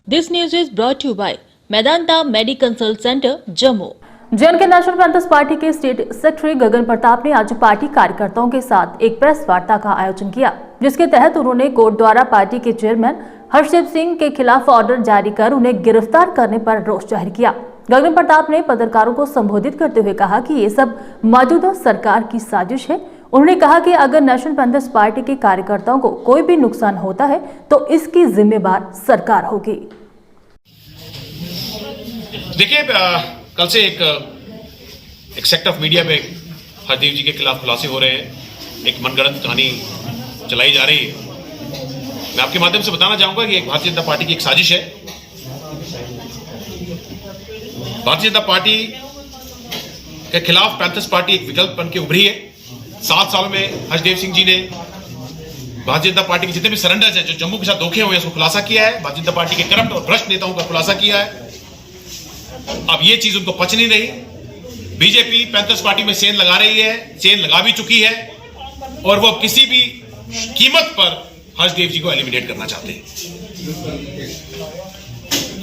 This news is brought to you by Medanta Mediconsult Center, Jammu. JNK national panthers party के state secretary गगन प्रताप ने आज party कार्यकर्ताओं के साथ एक प्रेस वार्ता का आयोजन किया, जिसके तहत उन्होंने कोर्ट द्वारा पार्टी के चेयरमैन हर्षदेव सिंह के खिलाफ ऑर्डर जारी कर उन्हें गिरफ्तार करने पर रोष जाहिर किया। गगन प्रताप ने पत्रकारों को संबोधित करते हुए कहा कि ये सब मौजूदा सरकार की साजिश है। उन्होंने कहा कि अगर नेशनल पैंथर्स पार्टी के कार्यकर्ताओं को कोई भी नुकसान होता है तो इसकी जिम्मेदार सरकार होगी। देखिए, कल से एक सेक्ट ऑफ मीडिया पे हरदेव जी के खिलाफ खुलासे हो रहे हैं, एक मनगढ़ंत कहानी चलाई जा रही है। मैं आपके माध्यम से बताना चाहूंगा कि एक भारतीय जनता पार्टी की एक साजिश है। भारतीय जनता पार्टी के खिलाफ पैंथर्स पार्टी एक विकल्प बन के उभरी है। 7 सालों में हर्षदेव सिंह जी ने भारतीय जनता पार्टी के जितने भी सरेंडर्स हैं, जो जम्मू के साथ धोखे हुए हैं, उसको खुलासा किया है। भारतीय जनता पार्टी के करप्ट और भ्रष्ट नेताओं का खुलासा किया है। अब ये चीज उनको पच नहीं रही। बीजेपी पैंथर्स पार्टी में सेंध लगा रही है, सेंध लगा भी चुकी है, और वो किसी भी कीमत पर हर्षदेव जी को एलिमिनेट करना चाहते हैं।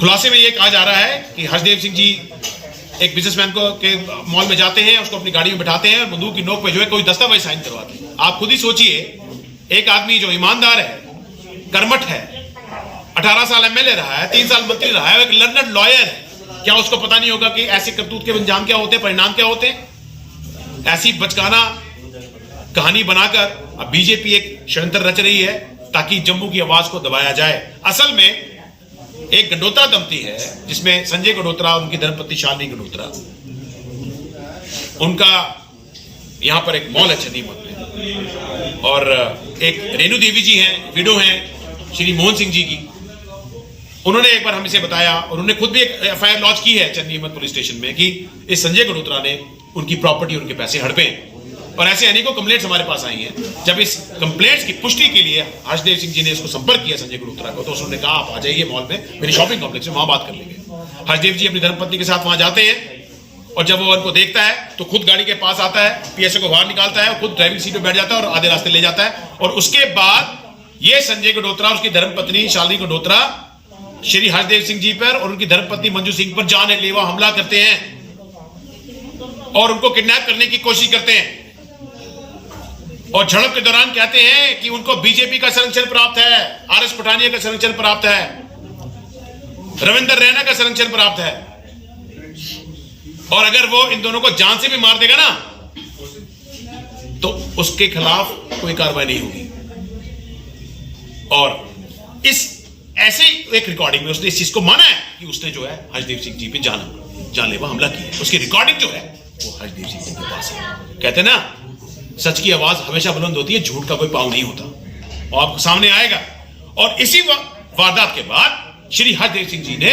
खुलासे में ये कहा जा रहा है कि हर्षदेव सिंह जी एक बिजनेसमैन को के मॉल में जाते हैं, उसको अपनी गाड़ी में बैठाते हैं और बंदूक की नोक पे जो है कोई दस्तावेज साइन करवाते हैं। आप खुद ही सोचिए, एक आदमी जो ईमानदार है, कर्मठ है, 18 साल एमएलए रहा है, 3 साल मंत्री रहा है, एक लर्नड लॉयर है, क्या उसको पता नहीं होगा कि ऐसे करतूत के अंजाम क्या होते हैं, परिणाम क्या होते हैं? ऐसी बचकाना कहानी बनाकर अब बीजेपी एक षड्यंत्र रच रही है ताकि जम्मू की आवाज को दबाया जाए। असल में एक गंडोत्रा दंपति है, जिसमें संजय गंडोत्रा और उनकी धर्मपत्नी शालिनी गंडोत्रा, उनका यहां पर एक मॉल है चंदीमत में, और एक रेणु देवी जी हैं, विडो हैं श्री मोहन सिंह जी की। उन्होंने एक बार हमसे बताया, और उन्होंने खुद भी एक एफआईआर लॉन्च की है चंदीमत पुलिस स्टेशन में कि इस संजय गंडोत्रा ने उनकी प्रॉपर्टी, उनके पैसे हड़पे। और ऐसे अनेकों कंप्लेंट्स हमारे पास आई हैं। जब इस कंप्लेंट्स की पुष्टि के लिए हर्षदेव सिंह जी ने उसको संपर्क किया संजय गंडोत्रा को, तो उन्होंने कहा आप आ जाइए मॉल में, मेरी शॉपिंग कॉम्प्लेक्स में, वहां बात कर लेंगे। हर्षदेव जी अपनी धर्मपत्नी के साथ वहां जाते हैं, और जब वो उनको देखता है तो खुद गाड़ी के पास आता है, पीएसए को बाहर निकालता है, खुद ड्राइविंग सीट पर बैठ जाता है और आधे रास्ते ले जाता है। और उसके बाद ये संजय गंडोत्रा, उसकी धर्मपत्नी शालिनी गंडोत्रा श्री हर्षदेव सिंह जी पर और उनकी धर्मपत्नी मंजू सिंह पर जानलेवा हमला करते हैं और उनको किडनैप करने की कोशिश करते हैं। और झड़प के दौरान कहते हैं कि उनको बीजेपी का संरक्षण प्राप्त है, आरएस पठानिया का संरक्षण प्राप्त है, रविंदर रैना का संरक्षण प्राप्त है, और अगर वो इन दोनों को जान से भी मार देगा ना तो उसके खिलाफ कोई कार्रवाई नहीं होगी। और इस ऐसे एक रिकॉर्डिंग में उसने इस चीज को माना है कि उसने जो है हर्षदेव सिंह जी पे जानलेवा हमला किया। उसकी रिकॉर्डिंग जो है वो हर्षदेव सिंह जी के पास है। कहते हैं ना, सच की आवाज हमेशा बुलंद होती है, झूठ का कोई पांव नहीं होता, और आपको सामने आएगा। और इसी वारदात के बाद श्री हरदेव सिंह जी ने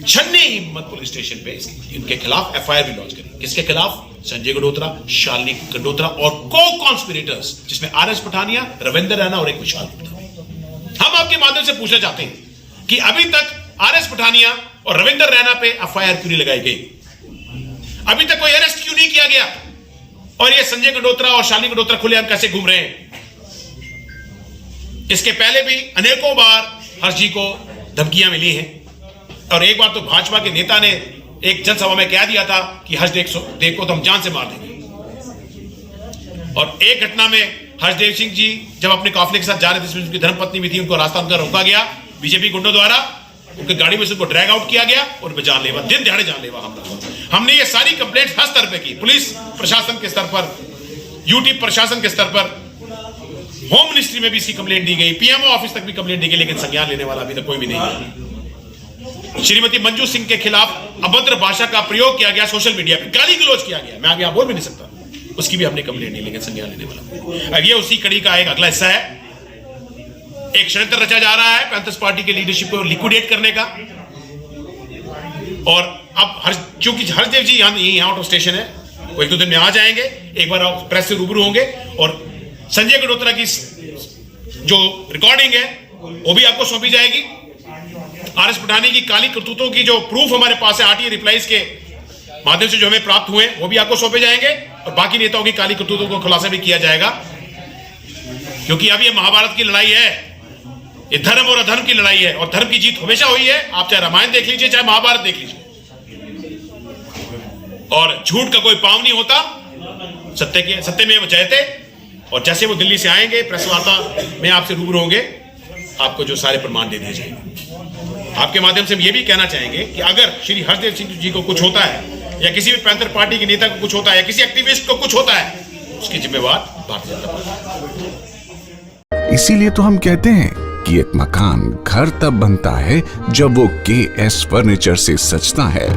छन्नी हिम्मत पुलिस स्टेशन पे इनके खिलाफ एफआईआर भी लॉन्च करी। किसके खिलाफ? संजय गंडोत्रा, शालिनी गंडोत्रा और को कॉन्स्पिरेटर्स, जिसमें आरएस पठानिया, रविंदर रैना और एक विशाल गुप्ता। हम आपके माध्यम से पूछना चाहते हैं कि अभी तक आरएस पठानिया और रविंदर रैना पे एफआईआर क्यों नहीं लगाई गई? अभी तक कोई अरेस्ट क्यों नहीं किया गया? और ये संजय गंडोत्रा और शालिनी गंडोत्रा खुलेआम कैसे घूम रहे हैं? इसके पहले भी अनेकों बार हर्ष जी को धमकियां मिली हैं, और एक बार तो भाजपा के नेता ने एक जनसभा में कह दिया था कि हर्षदेव को तो हम जान से मार देंगे। और एक घटना में हर्षदेव सिंह जी जब अपने काफिले के साथ जा रहे थे, जिसमें उनकी धर्मपत्नी भी थी, उनको रास्ता उनका रोका गया बीजेपी गुंडों द्वारा, उनकी गाड़ी में से उनको ड्रैग आउट किया गया और जानलेवा, दिन दिहाड़े जानलेवा हमला हुआ। हमने ये सारी कंप्लेंट्स हर स्तर पे की, पुलिस प्रशासन के स्तर पर, यूटी प्रशासन के स्तर पर, होम मिनिस्ट्री में भी इसकी कंप्लेंट दी गई, पीएमओ ऑफिस तक भी कंप्लेंट दी गई, लेकिन संज्ञान लेने वाला अभी तक कोई भी नहीं है। श्रीमती मंजू सिंह के खिलाफ अभद्र भाषा का प्रयोग किया गया, सोशल मीडिया पे गाली गलौज किया गया, मैं आगे बोल भी नहीं सकता, उसकी भी हमने कंप्लेंट नहीं, लेकिन संज्ञान लेने वाला। अब ये उसी कड़ी का एक अगला हिस्सा है। एक षड्यंत्र रचा जा रहा है पैंथर्स पार्टी के लीडरशिप को लिक्विडेट करने का। और अब क्योंकि हर्षदेव जी यहाँ आउट ऑफ स्टेशन है, वो 1-2 दिन में आ जाएंगे, एक बार आप प्रेस से रूबरू होंगे, और संजय गंडोत्रा की जो रिकॉर्डिंग है वो भी आपको सौंपी जाएगी। आरएस पठानी की काली करतूतों की जो प्रूफ हमारे पास है, आरटीआई रिप्लाईज के माध्यम से जो हमें प्राप्त हुए, वो भी आपको सौंपे जाएंगे, और बाकी नेताओं की काली करतूतों को खुलासा भी किया जाएगा। क्योंकि अब ये महाभारत की लड़ाई है, ये धर्म और अधर्म की लड़ाई है और धर्म की जीत हमेशा हुई है। आप चाहे रामायण देख लीजिए, चाहे महाभारत देख लीजिए। और झूठ का कोई पांव नहीं होता, सत्य में वो जयते। और जैसे वो दिल्ली से आएंगे, प्रेस वार्ता में आपसे रूबरू होंगे, आपको जो सारे प्रमाण दे दिए जाएंगे। आपके माध्यम से हम ये भी कहना चाहेंगे कि अगर श्री हरदेव सिंह जी को कुछ होता है, या किसी भी पैंथर पार्टी के नेता को कुछ होता है, या किसी एक्टिविस्ट को कुछ होता है, उसकी जिम्मेवार भारतीय जनता पार्टी। इसीलिए तो हम कहते हैं कि एक मकान घर तब बनता है जब वो KS फर्नीचर से सजता है।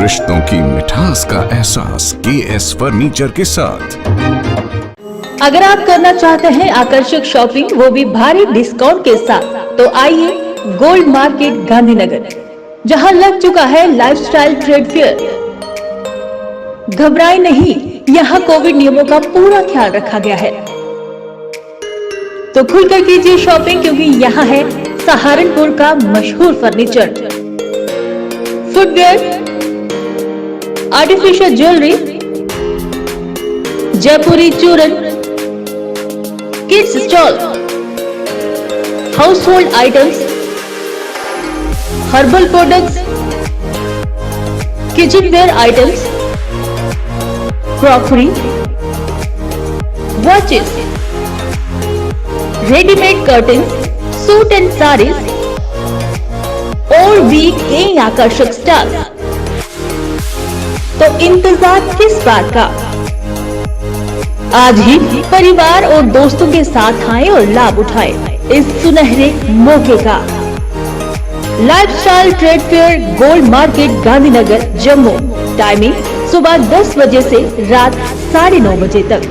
रिश्तों की मिठास का एहसास KS फर्नीचर के साथ। अगर आप करना चाहते हैं आकर्षक शॉपिंग, वो भी भारी डिस्काउंट के साथ, तो आइए गोल्ड मार्केट गांधीनगर, जहां लग चुका है लाइफस्टाइल ट्रेड फेयर। घबराएं नहीं, यहाँ कोविड नियमों का पूरा ख्याल रखा गया है। तो खुलकर कीजिए शॉपिंग, क्योंकि यहाँ है सहारनपुर का मशहूर फर्नीचर, फुटवेयर, आर्टिफिशियल ज्वेलरी, जयपुरी चूरन, kids stall, household items, herbal products, kitchenware items, crockery, watches, readymade curtains, suit and saris और भी कई आकर्षक स्टॉल। तो इंतजार किस बात का? आज ही परिवार और दोस्तों के साथ आएं और लाभ उठाएं इस सुनहरे मौके का। Lifestyle trade fair, gold market, Gandhinagar, Jammu. Timing सुबह 10 बजे से रात 9:30 बजे तक।